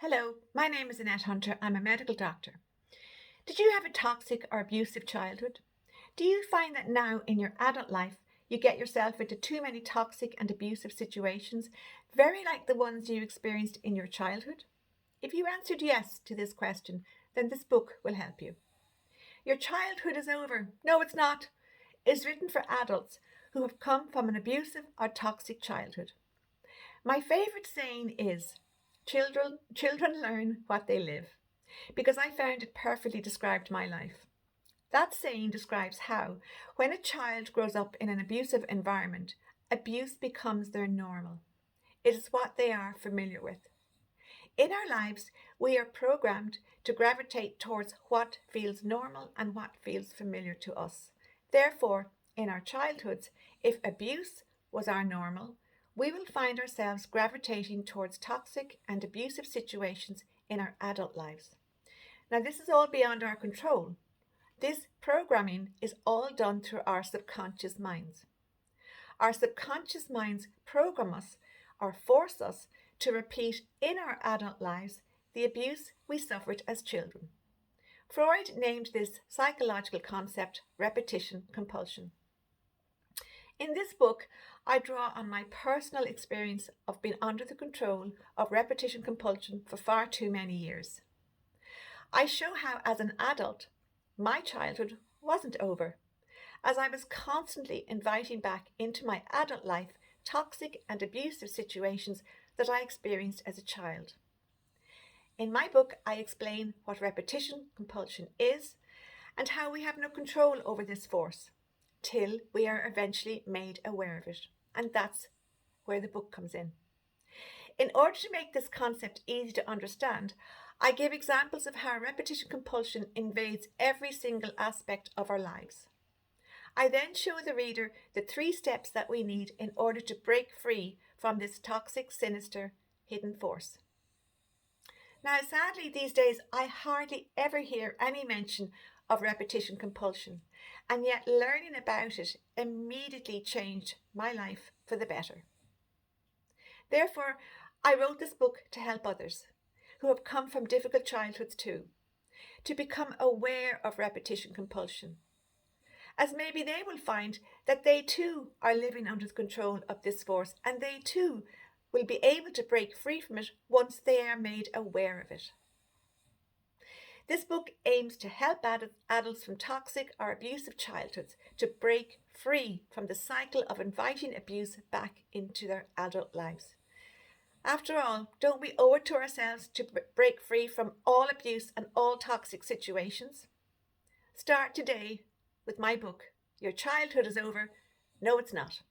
Hello, my name is Annette Hunter. I'm a medical doctor. Did you have a toxic or abusive childhood? Do you find that now in your adult life you get yourself into too many toxic and abusive situations, very like the ones you experienced in your childhood? If you answered yes to this question, then this book will help you. Your childhood is over. No, it's not. It's written for adults who have come from an abusive or toxic childhood. My favourite saying is, children learn what they live, because I found it perfectly described my life. That saying describes how, when a child grows up in an abusive environment, abuse becomes their normal. It is what they are familiar with. In our lives, we are programmed to gravitate towards what feels normal and what feels familiar to us. Therefore, in our childhoods, if abuse was our normal, we will find ourselves gravitating towards toxic and abusive situations in our adult lives. Now, this is all beyond our control. This programming is all done through our subconscious minds. Our subconscious minds program us or force us to repeat in our adult lives the abuse we suffered as children. Freud named this psychological concept repetition compulsion. In this book, I draw on my personal experience of being under the control of repetition compulsion for far too many years. I show how, as an adult, my childhood wasn't over, as I was constantly inviting back into my adult life toxic and abusive situations that I experienced as a child. In my book, I explain what repetition compulsion is and how we have no control over this force till we are eventually made aware of it. And that's where the book comes in. In order to make this concept easy to understand, I give examples of how repetition compulsion invades every single aspect of our lives. I then show the reader the 3 steps that we need in order to break free from this toxic, sinister, hidden force. Now, sadly, these days, I hardly ever hear any mention of repetition compulsion, and yet learning about it immediately changed my life for the better. Therefore, I wrote this book to help others who have come from difficult childhoods too, to become aware of repetition compulsion, as maybe they will find that they too are living under the control of this force, and they too will be able to break free from it once they are made aware of it. This book aims to help adults from toxic or abusive childhoods to break free from the cycle of inviting abuse back into their adult lives. After all, don't we owe it to ourselves to break free from all abuse and all toxic situations? Start today with my book, Your Childhood is Over. No, it's not.